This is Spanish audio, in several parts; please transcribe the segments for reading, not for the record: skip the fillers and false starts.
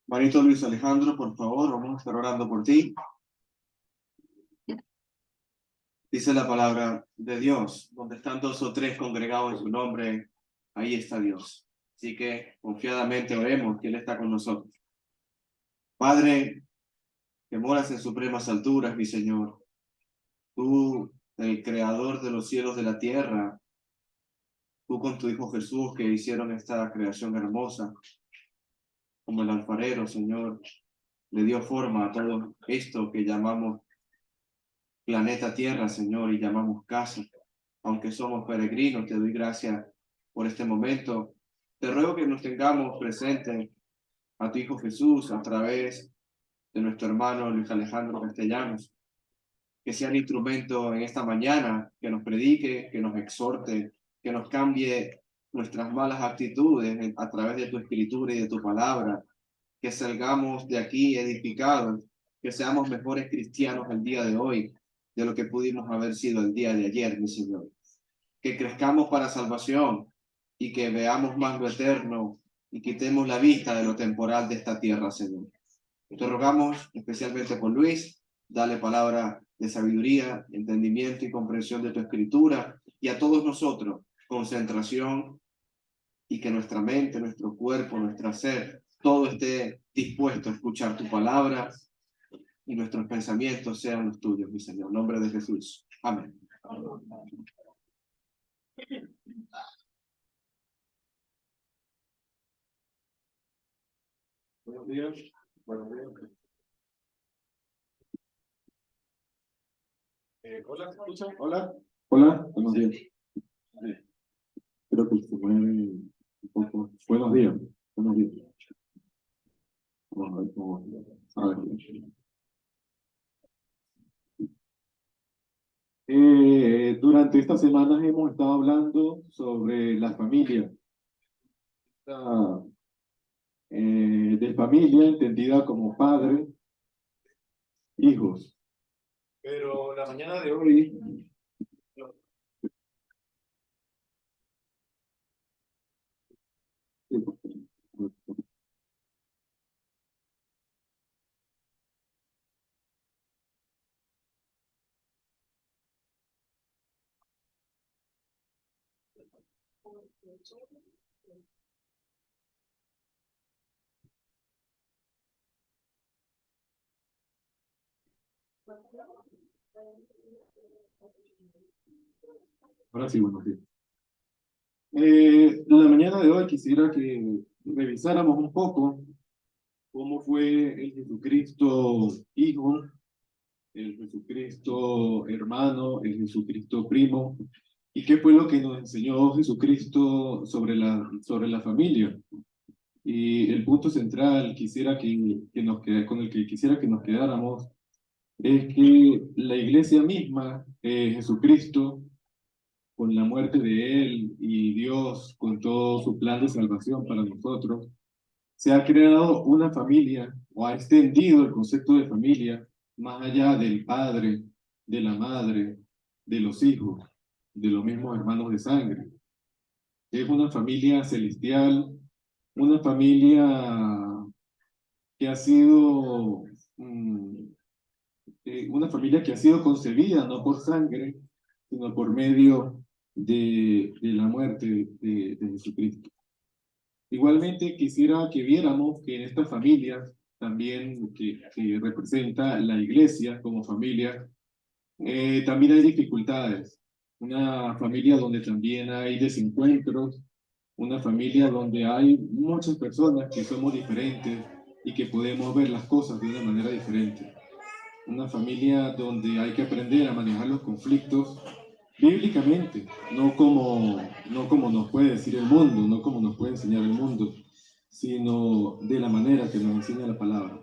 Manito Luis Alejandro, por favor, vamos a estar orando por ti. Dice la palabra de Dios, donde están dos o tres congregados en su nombre, ahí está Dios. Así que confiadamente oremos que Él está con nosotros. Padre, que moras en supremas alturas, mi Señor, tú, el creador de los cielos de la tierra, tú con tu Hijo Jesús que hicieron esta creación hermosa, como el alfarero, Señor, le dio forma a todo esto que llamamos planeta Tierra, Señor, y llamamos casa. Aunque somos peregrinos, te doy gracias por este momento. Te ruego que nos tengamos presentes a tu Hijo Jesús a través de nuestro hermano Luis Alejandro Castellanos, que sea el instrumento en esta mañana, que nos predique, que nos exhorte, que nos cambie nuestras malas actitudes a través de tu escritura y de tu palabra, que salgamos de aquí edificados, que seamos mejores cristianos el día de hoy de lo que pudimos haber sido el día de ayer, mi Señor. Que crezcamos para salvación y que veamos más lo eterno y quitemos la vista de lo temporal de esta tierra, Señor. Te rogamos especialmente por Luis, dale palabra de sabiduría, entendimiento y comprensión de tu escritura, y a todos nosotros concentración, y que nuestra mente, nuestro cuerpo, nuestra ser, todo esté dispuesto a escuchar tu palabra y nuestros pensamientos sean los tuyos, mi Señor. En nombre de Jesús. Amén. Buenos días. Buenos días. Hola, ¿se escucha? Hola. Hola, buenos días. Sí. Creo que se mueve un poco. Buenos días. Buenos días. Vamos a ver cómo. A ver. Durante estas semanas hemos estado hablando sobre la familia. Esta, de familia entendida como padre, hijos. Pero la mañana de hoy ahora sí, buenos días. La mañana de hoy quisiera que revisáramos un poco cómo fue el Jesucristo Hijo, el Jesucristo hermano, el Jesucristo primo, y qué fue lo que nos enseñó Jesucristo sobre la familia. Y el punto central quisiera con el que quisiera que nos quedáramos es que la iglesia misma, Jesucristo, con la muerte de Él y Dios con todo su plan de salvación para nosotros, se ha creado una familia o ha extendido el concepto de familia más allá del padre, de la madre, de los hijos, de los mismos hermanos de sangre. Es una familia celestial, una familia que ha sido, una familia que ha sido concebida no por sangre, sino por medio de la muerte de Jesucristo. Igualmente quisiera que viéramos que en esta familia, también que representa la iglesia como familia, también hay dificultades. Una familia donde también hay desencuentros, una familia donde hay muchas personas que somos diferentes y que podemos ver las cosas de una manera diferente. Una familia donde hay que aprender a manejar los conflictos bíblicamente, no como nos puede decir el mundo, no como nos puede enseñar el mundo, sino de la manera que nos enseña la palabra.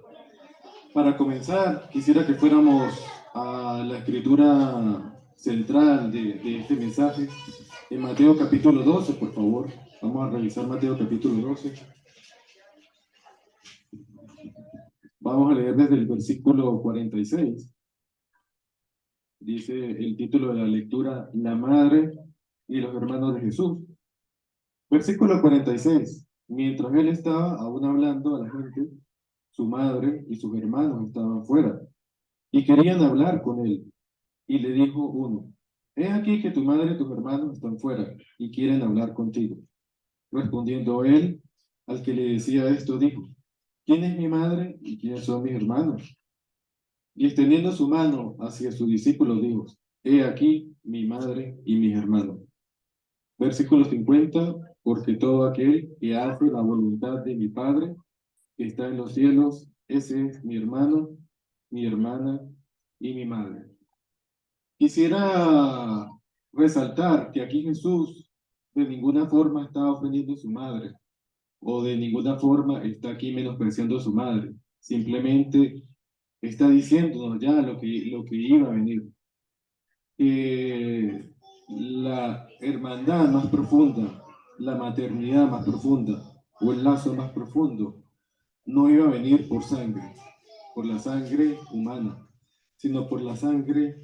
Para comenzar, quisiera que fuéramos a la escritura central de este mensaje, en Mateo capítulo 12, por favor. Vamos a revisar Mateo capítulo 12. Vamos a leer desde el versículo 46. Dice el título de la lectura, La Madre y los Hermanos de Jesús. Versículo 46. Mientras él estaba aún hablando a la gente, su madre y sus hermanos estaban fuera y querían hablar con él. Y le dijo uno, he aquí que tu madre y tus hermanos están fuera y quieren hablar contigo. Respondiendo él, al que le decía esto, dijo, ¿quién es mi madre y quiénes son mis hermanos? Y extendiendo su mano hacia sus discípulos, dijo, he aquí mi madre y mis hermanos. Versículo 50, porque todo aquel que hace la voluntad de mi Padre que está en los cielos, ese es mi hermano, mi hermana y mi madre. Quisiera resaltar que aquí Jesús de ninguna forma está ofendiendo a su madre o de ninguna forma está aquí menospreciando a su madre. Simplemente está diciéndonos ya lo que iba a venir. Que la hermandad más profunda, la maternidad más profunda o el lazo más profundo no iba a venir por la sangre humana, sino por la sangre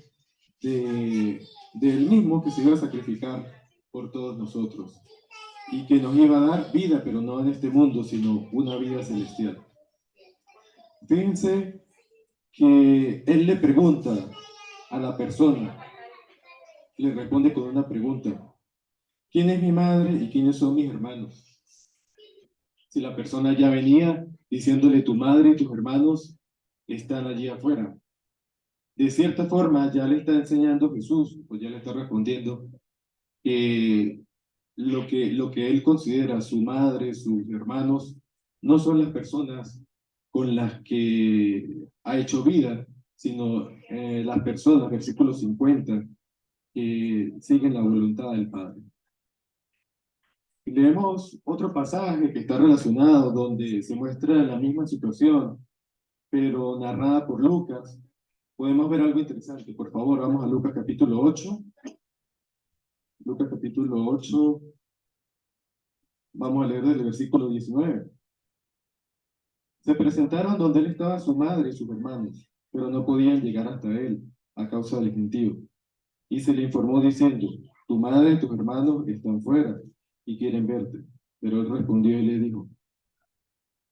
del mismo que se iba a sacrificar por todos nosotros y que nos iba a dar vida, pero no en este mundo, sino una vida celestial. Fíjense que él le pregunta a la persona, le responde con una pregunta, ¿quién es mi madre y quiénes son mis hermanos? Si la persona ya venía diciéndole tu madre y tus hermanos están allí afuera. De cierta forma ya le está enseñando Jesús, o ya le está respondiendo, que lo que él considera su madre, sus hermanos, no son las personas con las que ha hecho vida, sino las personas, versículo 50, que siguen la voluntad del Padre. Y leemos otro pasaje que está relacionado, donde se muestra la misma situación, pero narrada por Lucas. Podemos ver algo interesante. Por favor, vamos a Lucas capítulo 8. Lucas capítulo 8, vamos a leer del versículo 19. Se presentaron donde él estaba su madre y sus hermanos, pero no podían llegar hasta él a causa del gentío. Y se le informó diciendo, tu madre y tus hermanos están fuera y quieren verte. Pero él respondió y le dijo,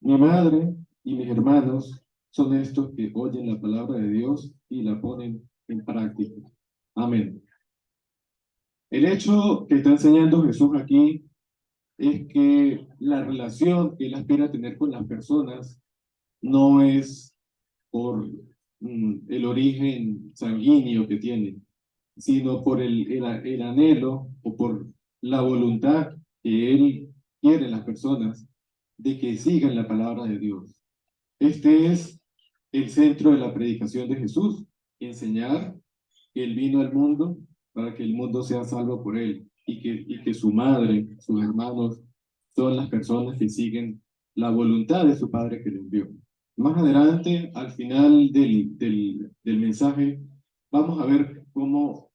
mi madre y mis hermanos son estos que oyen la palabra de Dios y la ponen en práctica. Amén. El hecho que está enseñando Jesús aquí es que la relación que él aspira a tener con las personas no es por el origen sanguíneo que tiene, sino por el anhelo o por la voluntad que él quiere en las personas de que sigan la palabra de Dios. Este es el centro de la predicación de Jesús, enseñar que Él vino al mundo para que el mundo sea salvo por Él y que su madre, sus hermanos, son las personas que siguen la voluntad de su Padre que le envió. Más adelante, al final del mensaje, vamos a ver cómo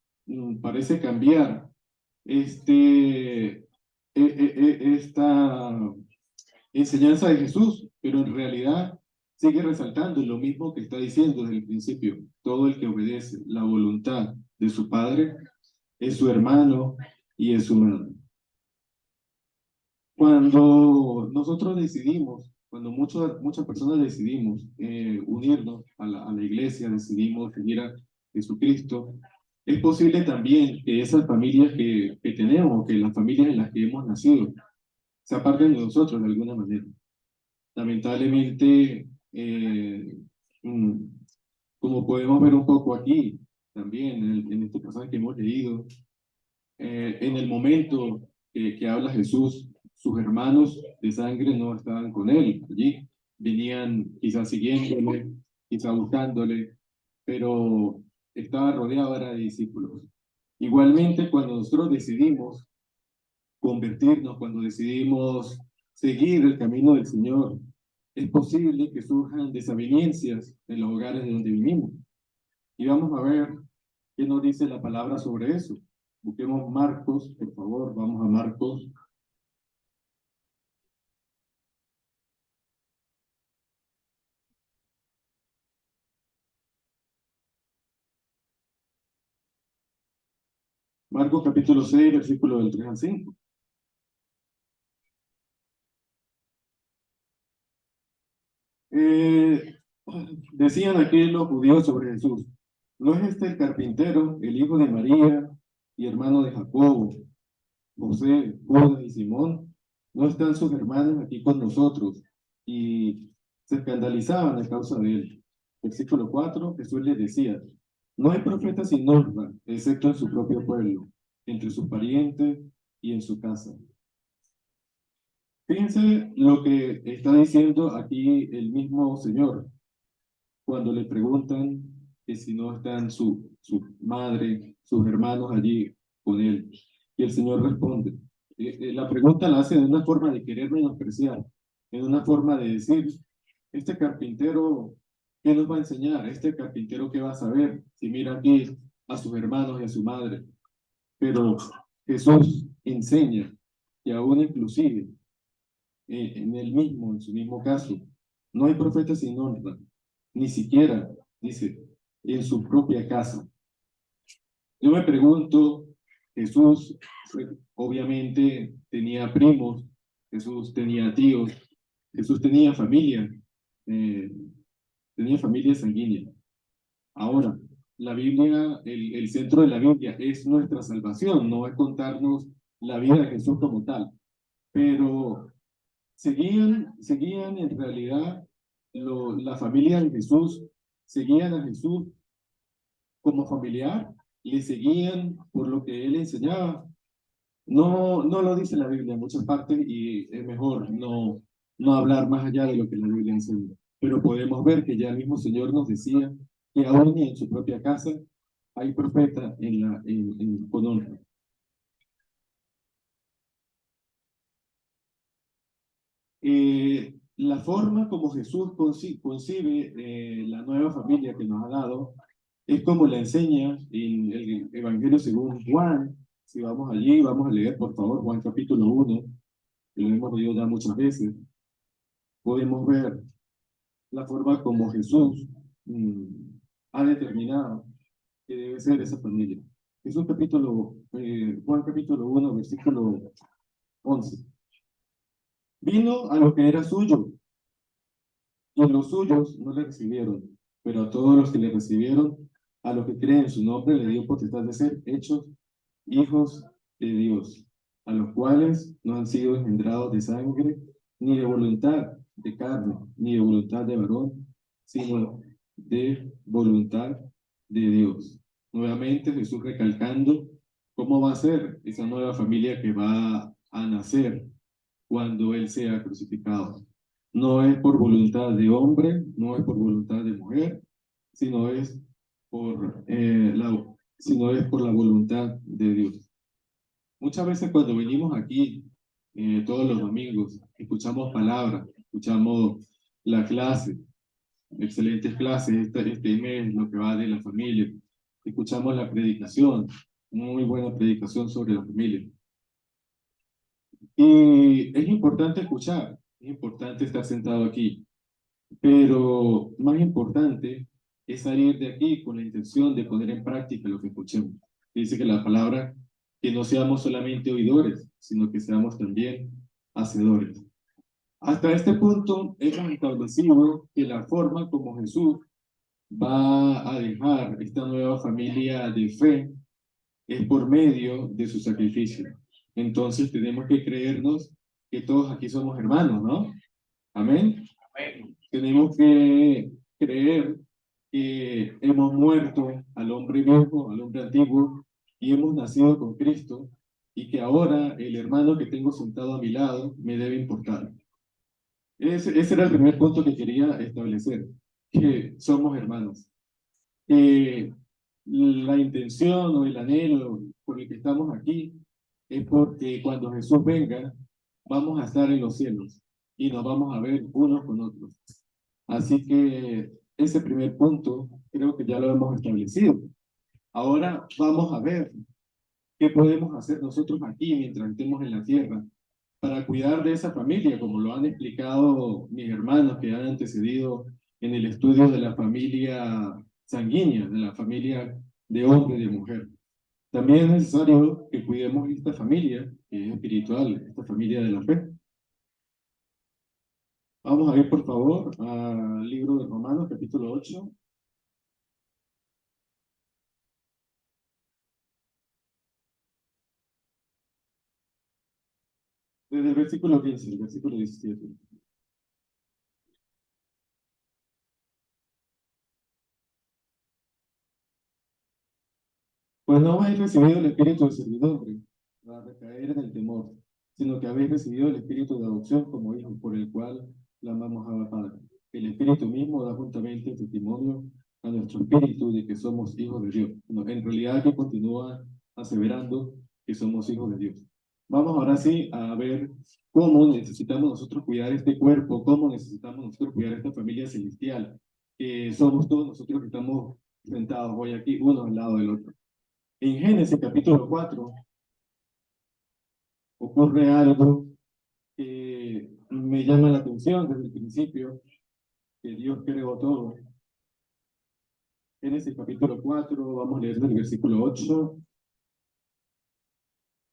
parece cambiar esta enseñanza de Jesús, pero en realidad sigue resaltando lo mismo que está diciendo desde el principio. Todo el que obedece la voluntad de su Padre es su hermano y es su madre. Cuando nosotros decidimos, cuando muchas personas decidimos unirnos a la iglesia, decidimos seguir a Jesucristo, es posible también que esas familias que tenemos, que las familias en las que hemos nacido, se aparten de nosotros de alguna manera. Lamentablemente, mm, como podemos ver un poco aquí, también en este pasaje que hemos leído, en el momento que habla Jesús, sus hermanos de sangre no estaban con él allí, venían quizás siguiéndole, quizás buscándole, pero estaba rodeado ahora de discípulos. Igualmente, cuando nosotros decidimos convertirnos, cuando decidimos seguir el camino del Señor, es posible que surjan desavenencias en los hogares de donde vivimos. Y vamos a ver qué nos dice la palabra sobre eso. Busquemos Marcos, por favor, vamos a Marcos. Marcos capítulo 6, versículo del 3 al 5. Eh, Decían aquí los judíos sobre Jesús: ¿no es este el carpintero, el hijo de María y hermano de Jacobo, José, Judas y Simón? ¿No están sus hermanos aquí con nosotros? Y se escandalizaban a causa de él. Versículo 4, Jesús les decía: no hay profeta sin honra, excepto en su propio pueblo, entre sus parientes y en su casa. Fíjense lo que está diciendo aquí el mismo Señor cuando le preguntan que si no están su madre, sus hermanos allí con él. Y el Señor responde. La pregunta la hace de una forma de querer menospreciar, en una forma de decir: este carpintero, ¿qué nos va a enseñar? Este carpintero, ¿qué va a saber si mira aquí a sus hermanos y a su madre? Pero Jesús enseña, y aún inclusive en su mismo caso, no hay profeta sin honra, ni siquiera, dice, en su propia casa. Yo me pregunto, Jesús obviamente tenía primos, Jesús tenía tíos, Jesús eh, tenía familia sanguínea. Ahora, la Biblia, el centro de la Biblia es nuestra salvación, no es contarnos la vida de Jesús como tal, pero seguían en realidad la familia de Jesús, seguían a Jesús como familiar, le seguían por lo que él enseñaba. No, no lo dice la Biblia en muchas partes y es mejor no hablar más allá de lo que la Biblia enseña. Pero podemos ver que ya el mismo Señor nos decía que aún en su propia casa hay profeta con honra. La forma como Jesús concibe la nueva familia que nos ha dado es como la enseña en el Evangelio según Juan. Si vamos allí, vamos a leer, por favor, Juan capítulo 1, que lo hemos leído ya muchas veces. Podemos ver la forma como Jesús ha determinado que debe ser esa familia. Juan capítulo 1, versículo 11. Vino a lo que era suyo, y los suyos no le recibieron, pero a todos los que le recibieron, a los que creen en su nombre, le dio potestad de ser hechos hijos de Dios, a los cuales no han sido engendrados de sangre, ni de voluntad de carne, ni de voluntad de varón, sino de voluntad de Dios. Nuevamente Jesús recalcando cómo va a ser esa nueva familia que va a nacer cuando Él sea crucificado. No es por voluntad de hombre, no es por voluntad de mujer, sino es sino es por la voluntad de Dios. Muchas veces cuando venimos aquí, todos los domingos, escuchamos palabras, escuchamos la clase, excelentes clases, este mes, lo que va de la familia, escuchamos la predicación, muy buena predicación sobre la familia. Y es importante escuchar, es importante estar sentado aquí, pero más importante es salir de aquí con la intención de poner en práctica lo que escuchemos. Dice que la palabra, que no seamos solamente oidores, sino que seamos también hacedores. Hasta este punto hemos establecido que la forma como Jesús va a dejar esta nueva familia de fe es por medio de su sacrificio. Entonces tenemos que creernos que todos aquí somos hermanos, ¿no? Amén. Amén. Tenemos que creer que hemos muerto al hombre viejo, al hombre antiguo, y hemos nacido con Cristo, y que ahora el hermano que tengo sentado a mi lado me debe importar. Ese era el primer punto que quería establecer, que somos hermanos. La intención o el anhelo por el que estamos aquí es porque cuando Jesús venga, vamos a estar en los cielos y nos vamos a ver unos con otros. Así que ese primer punto creo que ya lo hemos establecido. Ahora vamos a ver qué podemos hacer nosotros aquí mientras estemos en la tierra para cuidar de esa familia, como lo han explicado mis hermanos que han antecedido en el estudio de la familia sanguínea, de la familia de hombre y de mujer. También es necesario que cuidemos esta familia, que es espiritual, esta familia de la fe. Vamos a ir, por favor, al libro de Romanos, capítulo 8, desde el versículo 15, el versículo 17. Pues no habéis recibido el espíritu de servidumbre para recaer en el temor, sino que habéis recibido el espíritu de adopción como hijos, por el cual clamamos a Padre. El espíritu mismo da juntamente testimonio a nuestro espíritu de que somos hijos de Dios. No, en realidad que continúa aseverando que somos hijos de Dios. Vamos ahora sí a ver cómo necesitamos nosotros cuidar este cuerpo, cómo necesitamos nosotros cuidar esta familia celestial, que somos todos nosotros que estamos sentados hoy aquí, uno al lado del otro. En Génesis capítulo 4 ocurre algo que me llama la atención desde el principio, que Dios creó todo. Génesis capítulo 4, vamos a leer del versículo 8.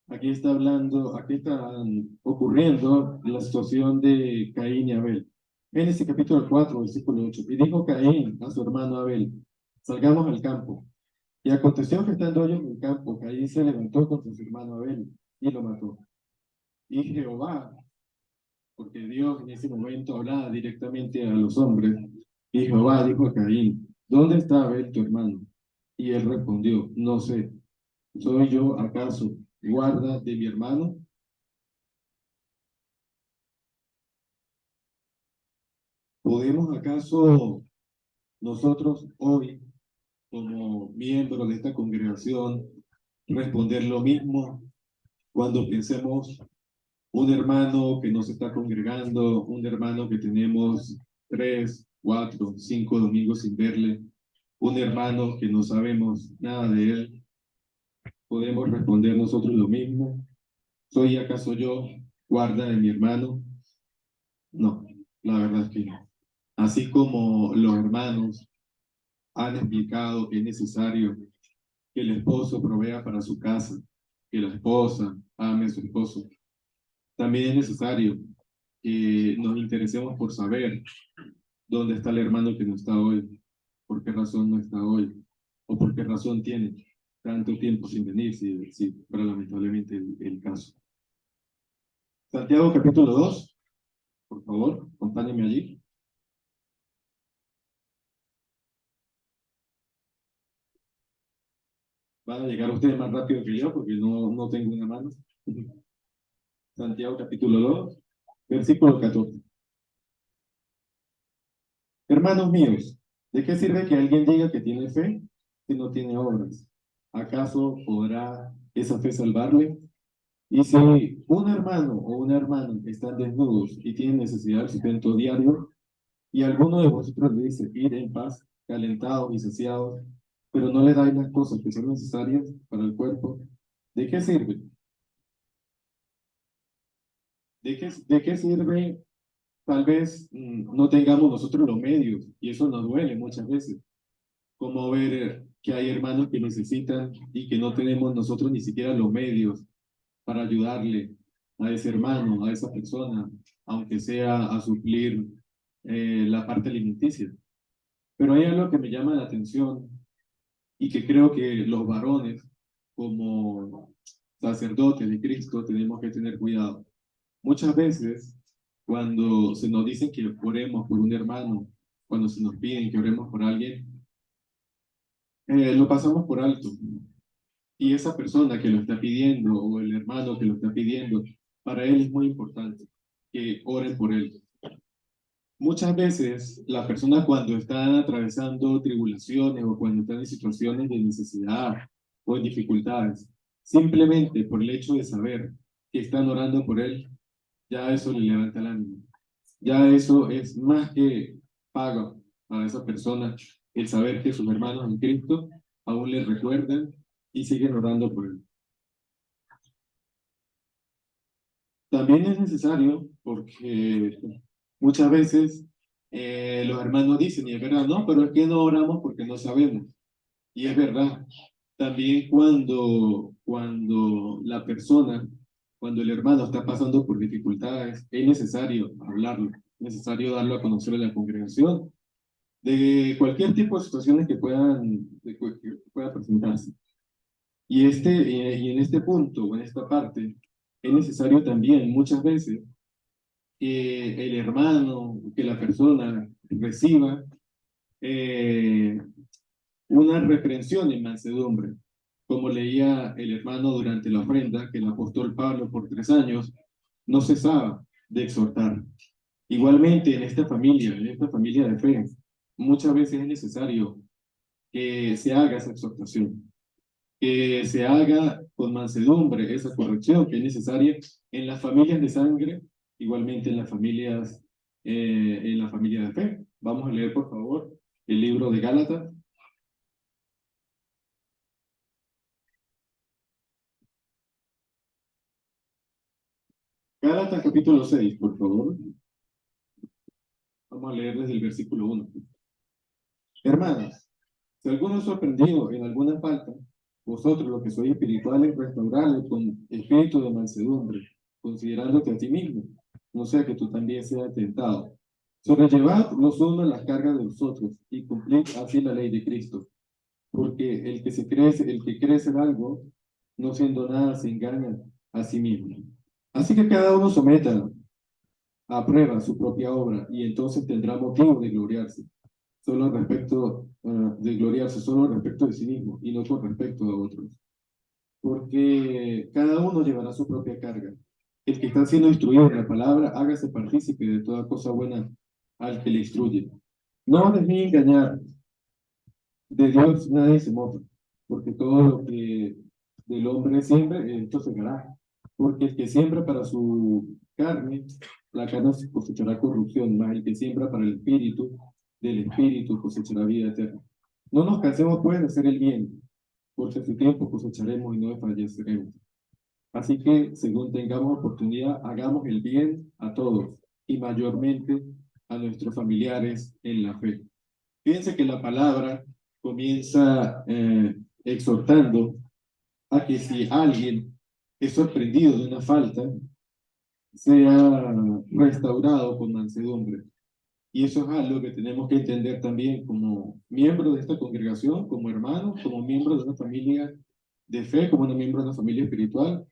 Aquí está hablando, aquí está ocurriendo la situación de Caín y Abel. Génesis capítulo 4, versículo 8. Y dijo Caín a su hermano Abel, salgamos al campo. Y aconteció que estando ellos en el campo, Caín se levantó contra su hermano Abel y lo mató. Y Jehová, porque Dios en ese momento hablaba directamente a los hombres, y Jehová dijo a Caín, ¿dónde está Abel tu hermano? Y él respondió, no sé, ¿soy yo acaso guarda de mi hermano? ¿Podemos acaso nosotros hoy, como miembros de esta congregación, responder lo mismo cuando pensemos un hermano que nos está congregando, un hermano que tenemos 3, 4, 5 domingos sin verle, un hermano que no sabemos nada de él? ¿Podemos responder nosotros lo mismo? ¿Soy acaso yo guarda de mi hermano? No, la verdad es que no. Así como los hermanos han explicado que es necesario que el esposo provea para su casa, que la esposa ame a su esposo, también es necesario que nos interesemos por saber dónde está el hermano que no está hoy, por qué razón no está hoy, o por qué razón tiene tanto tiempo sin venir, si fuera lamentablemente el caso. Santiago capítulo 2, por favor, acompáñenme allí. Van a llegar ustedes más rápido que yo porque no tengo una mano. Santiago capítulo 2, versículo 14. Hermanos míos, ¿de qué sirve que alguien diga que tiene fe si no tiene obras? ¿Acaso podrá esa fe salvarle? Y si un hermano o una hermana están desnudos y tienen necesidad de sustento diario, y alguno de vosotros le dice, id en paz, calentados y saciados, pero no le dais las cosas que son necesarias para el cuerpo, ¿de qué sirve? ¿De qué sirve? Tal vez no tengamos nosotros los medios, y eso nos duele muchas veces, como ver que hay hermanos que necesitan y que no tenemos nosotros ni siquiera los medios para ayudarle a ese hermano, a esa persona, aunque sea a suplir la parte alimenticia. Pero hay algo que me llama la atención y que creo que los varones, como sacerdotes de Cristo, tenemos que tener cuidado. Muchas veces, cuando se nos dice que oremos por un hermano, cuando se nos piden que oremos por alguien, lo pasamos por alto. Y esa persona que lo está pidiendo o el hermano que lo está pidiendo, para él es muy importante que oren por él. Muchas veces la persona cuando están atravesando tribulaciones o cuando están en situaciones de necesidad o en dificultades, simplemente por el hecho de saber que están orando por él, ya eso le levanta el ánimo. Ya eso es más que pago para esa persona el saber que sus hermanos en Cristo aún le recuerdan y siguen orando por él. También es necesario porque muchas veces los hermanos dicen, y es verdad, no, pero es que no oramos porque no sabemos. Y es verdad. También cuando la persona, cuando el hermano está pasando por dificultades, es necesario hablarlo. necesario darlo a conocer a la congregación de cualquier tipo de situaciones que puedan presentarse. Y en este punto, o en esta parte, es necesario también muchas veces que el hermano, que la persona reciba eh, una reprensión en mansedumbre, como leía el hermano durante la ofrenda, que el apóstol Pablo por 3 años no cesaba de exhortar. Igualmente en esta familia de fe, muchas veces es necesario que se haga esa exhortación, que se haga con mansedumbre esa corrección que es necesaria en las familias de sangre, igualmente en la familia de fe. Vamos a leer, por favor, el libro de Gálatas. Gálatas capítulo 6, por favor. Vamos a leer desde el versículo 1. Hermanos, si alguno es sorprendido en alguna falta, vosotros los que sois espirituales, restauradle con espíritu de mansedumbre, considerándote a ti mismo, no sea que tú también seas tentado. Sobrellevad los unos las cargas de los otros y cumplid así la ley de Cristo. Porque el que crece en algo, no siendo nada, se engaña a sí mismo. Así que cada uno someta a prueba su propia obra y entonces tendrá motivo de gloriarse solo respecto de sí mismo y no con respecto a otros. Porque cada uno llevará su propia carga. El que está siendo instruido en la palabra, hágase partícipe de toda cosa buena al que le instruye. No os dejéis engañar, de Dios nadie se mofa, porque todo lo que del hombre siembre, esto segará. Porque el que siembra para su carne, la carne cosechará corrupción, mas el que siembra para el espíritu, del espíritu cosechará vida eterna. No nos cansemos pues de hacer el bien, porque a su tiempo cosecharemos y no desfalleceremos. Así que, según tengamos oportunidad, hagamos el bien a todos y mayormente a nuestros familiares en la fe. Fíjense que la palabra comienza exhortando a que si alguien es sorprendido de una falta, sea restaurado con mansedumbre. Y eso es algo que tenemos que entender también como miembros de esta congregación, como hermanos, como miembros de una familia de fe, como miembro de una familia espiritual,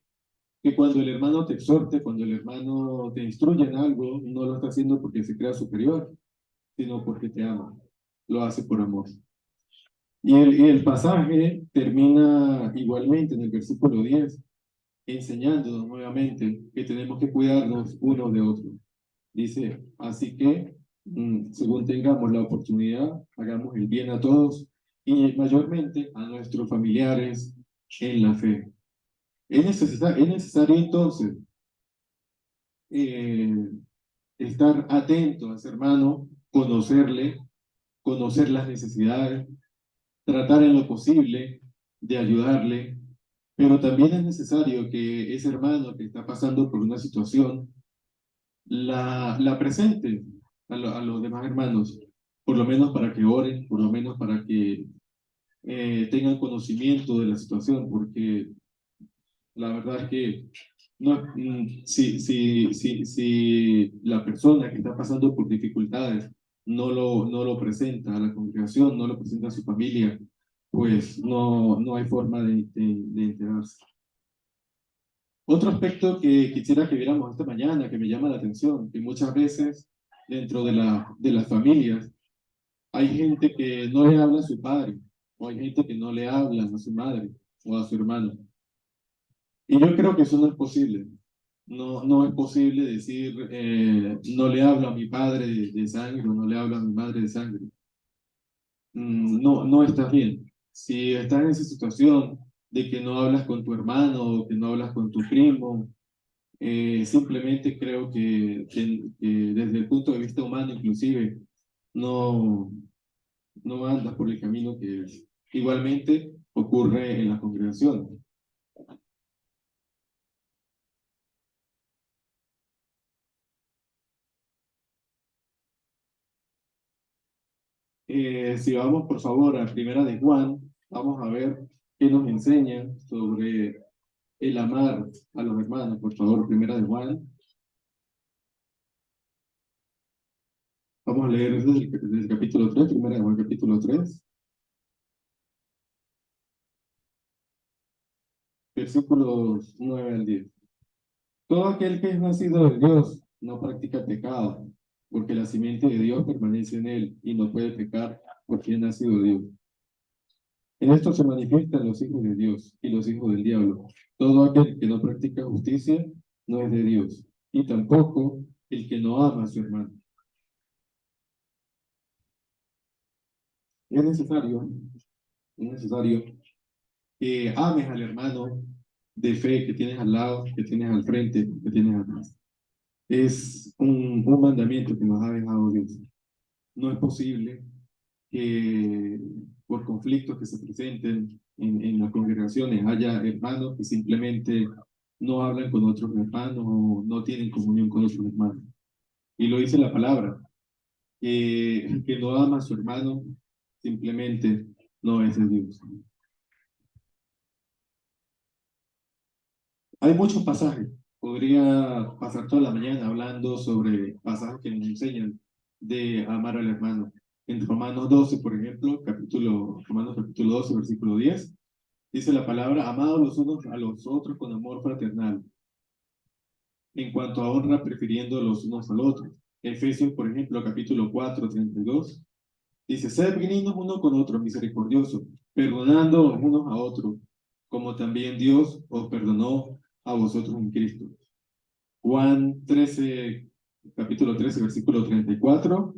que cuando el hermano te exhorte, cuando el hermano te instruye en algo, no lo está haciendo porque se crea superior, sino porque te ama. Lo hace por amor. Y el pasaje termina igualmente en el versículo 10, enseñándonos nuevamente que tenemos que cuidarnos unos de otros. Dice, así que, según tengamos la oportunidad, hagamos el bien a todos y mayormente a nuestros familiares en la fe. Es necesario entonces eh, estar atento a ese hermano, conocerle, conocer las necesidades, tratar en lo posible de ayudarle, pero también es necesario que ese hermano que está pasando por una situación la presente a los demás hermanos, por lo menos para que oren, por lo menos para que tengan conocimiento de la situación, porque la verdad es que no, si la persona que está pasando por dificultades no lo presenta a la congregación, no lo presenta a su familia, pues no hay forma de enterarse. Otro aspecto que quisiera que viéramos esta mañana, que me llama la atención, que muchas veces dentro de las familias hay gente que no le habla a su padre, o hay gente que no le habla a su madre o a su hermano. Y yo creo que eso no es posible. No es posible decir, no le hablo a mi padre de sangre o no le hablo a mi madre de sangre. No estás bien. Si estás en esa situación de que no hablas con tu hermano o que no hablas con tu primo, simplemente creo que desde el punto de vista humano inclusive no, no andas por el camino que es. Igualmente ocurre en la congregación. Si vamos por favor a Primera de Juan, vamos a ver qué nos enseña sobre el amar a los hermanos. Por favor, Primera de Juan. Vamos a leer desde el capítulo 3, primera de Juan capítulo 3, versículos 9 al 10. Todo aquel que es nacido de Dios no practica pecado, porque la simiente de Dios permanece en él y no puede pecar porque es nacido de Dios. En esto se manifiestan los hijos de Dios y los hijos del diablo. Todo aquel que no practica justicia no es de Dios, y tampoco el que no ama a su hermano. Es necesario, es necesario que ames al hermano de fe que tienes al lado, que tienes al frente, que tienes atrás. Es un mandamiento que nos ha dejado Dios. No es posible que por conflictos que se presenten en las congregaciones haya hermanos que simplemente no hablan con otros hermanos o no tienen comunión con otros hermanos. Y lo dice la palabra, que no ama a su hermano simplemente no es de Dios. Hay muchos pasajes. Podría pasar toda la mañana hablando sobre pasajes que nos enseñan de amar al hermano. En Romanos 12, por ejemplo, Romanos capítulo 12, versículo 10, dice la palabra, amados los unos a los otros con amor fraternal. En cuanto a honra, prefiriendo los unos al otro. Efesios, por ejemplo, capítulo 4, 32, dice, sed benignos uno con otro, misericordioso, perdonando unos a otros, como también Dios os perdonó a vosotros en Cristo. Juan 13, capítulo 13, versículo 34,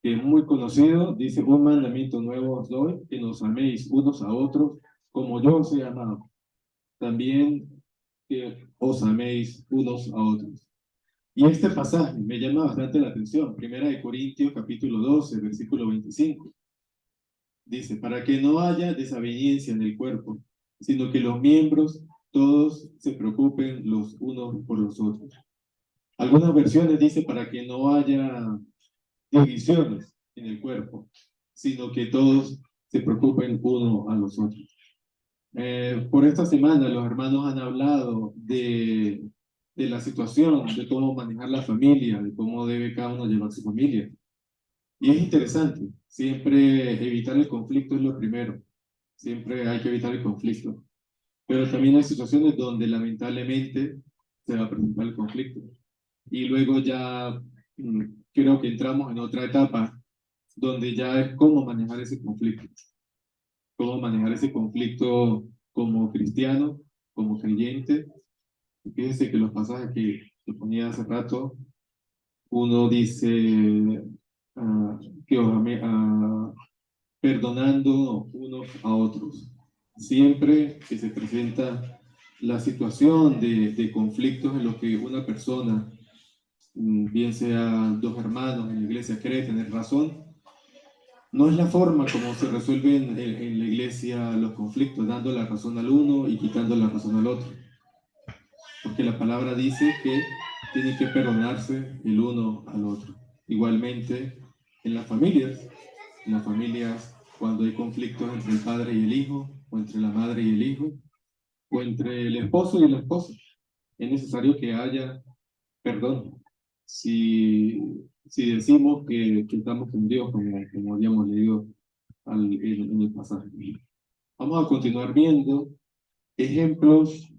que es muy conocido, dice, un mandamiento nuevo os doy, que nos améis unos a otros, como yo os he amado. También que os améis unos a otros. Y este pasaje me llama bastante la atención. Primera de Corintios, capítulo 12, versículo 25. Dice, para que no haya desaveniencia en el cuerpo, sino que los miembros todos se preocupen los unos por los otros. Algunas versiones dice para que no haya divisiones en el cuerpo, sino que todos se preocupen uno a los otros. Por esta semana los hermanos han hablado de la situación, de cómo manejar la familia, de cómo debe cada uno llevar su familia. Y es interesante, siempre evitar el conflicto es lo primero, siempre hay que evitar el conflicto. Pero también hay situaciones donde lamentablemente se va a presentar el conflicto. Y luego ya creo que entramos en otra etapa donde ya es cómo manejar ese conflicto, cómo manejar ese conflicto como cristiano, como creyente. Fíjense que los pasajes que ponía hace rato, uno dice que os perdonando unos a otros. Siempre que se presenta la situación de conflictos en los que una persona, bien sea dos hermanos en la iglesia, cree tener razón, no es la forma como se resuelven en la iglesia los conflictos, dando la razón al uno y quitando la razón al otro. Porque la palabra dice que tiene que perdonarse el uno al otro. Igualmente en las familias cuando hay conflictos entre el padre y el hijo, o entre la madre y el hijo, o entre el esposo y la esposa, es necesario que haya perdón. Si decimos que estamos con Dios, como habíamos leído en el pasaje. Vamos a continuar viendo ejemplos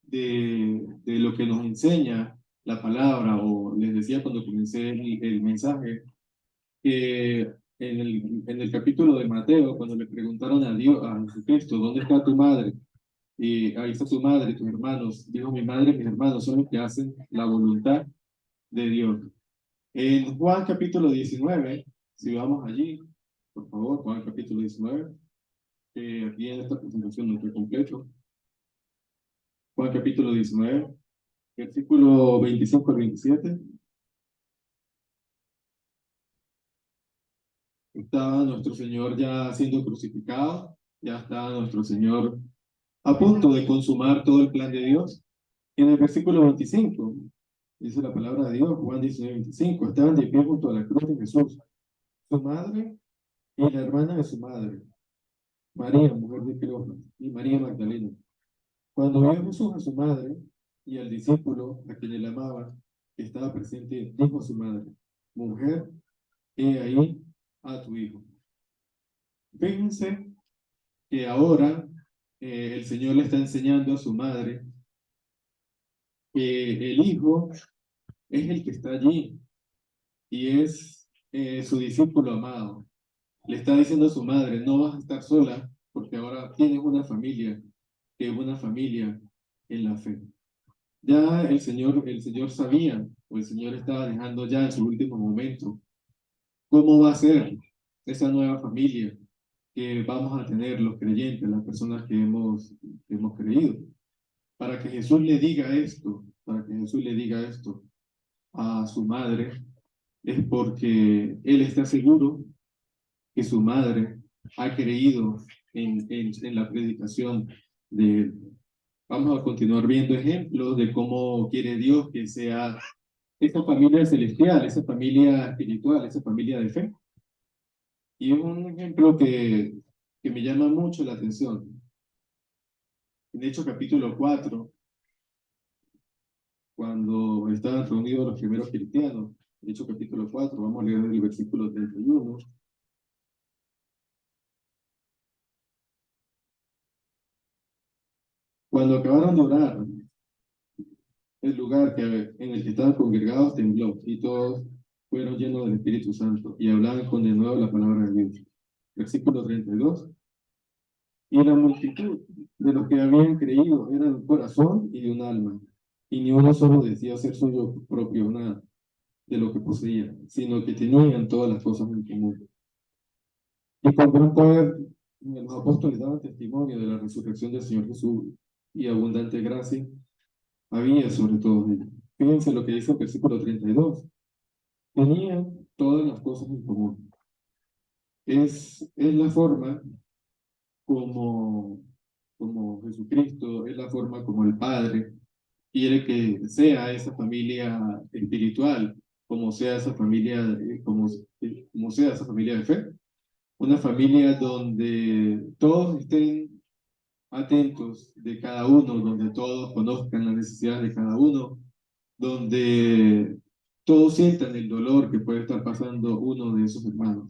de lo que nos enseña la palabra, o les decía cuando comencé el mensaje, que en el capítulo de Mateo, cuando le preguntaron a Dios, a Jesucristo, ¿dónde está tu madre? Y ahí está tu madre, tus hermanos. Dijo, mi madre y mis hermanos son los que hacen la voluntad de Dios. En Juan capítulo 19, si vamos allí, por favor, Juan capítulo 19, que aquí en esta presentación no está completo. Juan capítulo 19, versículo 25 al 27. Estaba nuestro Señor ya siendo crucificado, ya estaba nuestro Señor a punto de consumar todo el plan de Dios. Y en el versículo 25, dice la palabra de Dios, Juan 19, 25, estaban de pie junto a la cruz de Jesús, su madre y la hermana de su madre, María, mujer de Cleofas, y María Magdalena. Cuando vio Jesús a su madre y al discípulo a quien él amaba, que estaba presente, dijo a su madre: mujer, he ahí a tu hijo. Fíjense que ahora el Señor le está enseñando a su madre que el hijo es el que está allí y es su discípulo amado. Le está diciendo a su madre: no vas a estar sola porque ahora tienes una familia, que es una familia en la fe. Ya el Señor sabía, o el Señor estaba dejando ya en su último momento, cómo va a ser esa nueva familia que vamos a tener los creyentes, las personas que hemos creído. Para que Jesús le diga esto, para que Jesús le diga esto a su madre, es porque Él está seguro que su madre ha creído en la predicación de Él. Vamos a continuar viendo ejemplos de cómo quiere Dios que sea esa familia celestial, esa familia espiritual, esa familia de fe. Y un ejemplo que me llama mucho la atención. En Hechos capítulo 4, cuando estaban reunidos los primeros cristianos, Hechos capítulo 4, vamos a leer el versículo 31. Cuando acabaron de orar, el lugar en el que estaban congregados tembló y todos fueron llenos del Espíritu Santo y hablaban con de nuevo la palabra de Dios. Versículo 32. Y la multitud de los que habían creído era de un corazón y de un alma, y ni uno solo decía ser suyo propio nada de lo que poseía, sino que tenían todas las cosas en común. Y con gran poder los apóstoles daban testimonio de la resurrección del Señor Jesús, y abundante gracia había sobre todos ellos. Fíjense lo que dice el versículo 32. Tenían todas las cosas en común. Es la forma como Jesucristo, es la forma como el Padre quiere que sea esa familia espiritual, como sea esa familia, como sea esa familia de fe. Una familia donde todos estén atentos de cada uno, donde todos conozcan las necesidades de cada uno, donde todos sientan el dolor que puede estar pasando uno de esos hermanos.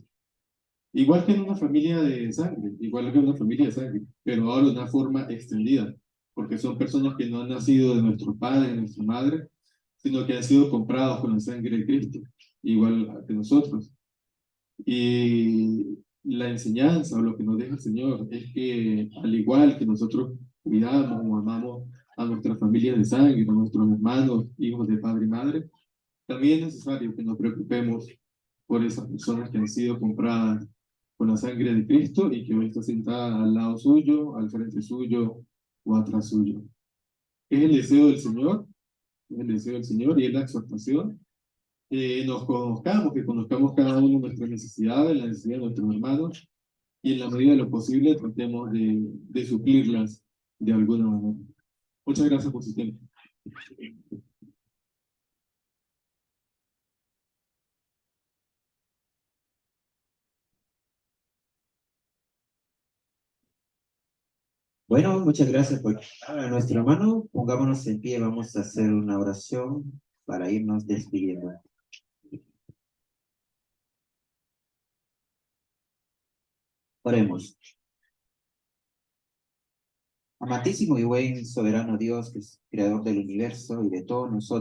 Igual que en una familia de sangre, igual que en una familia de sangre, pero ahora de una forma extendida, porque son personas que no han nacido de nuestro padre, de nuestra madre, sino que han sido comprados con la sangre de Cristo, igual que nosotros. Y la enseñanza o lo que nos deja el Señor es que al igual que nosotros cuidamos o amamos a nuestras familias de sangre, a nuestros hermanos, hijos de padre y madre, también es necesario que nos preocupemos por esas personas que han sido compradas con la sangre de Cristo y que hoy está sentada al lado suyo, al frente suyo o atrás suyo. Es el deseo del Señor, es el deseo del Señor y es la exhortación que nos conozcamos, que conozcamos cada uno nuestras necesidades, la necesidad de nuestros hermanos y en la medida de lo posible tratemos de suplirlas de alguna manera. Muchas gracias por su tiempo. Bueno, muchas gracias por a nuestro hermano. Pongámonos en pie, vamos a hacer una oración para irnos despidiendo. Oremos. Amantísimo y buen soberano Dios, que es creador del universo y de todos nosotros.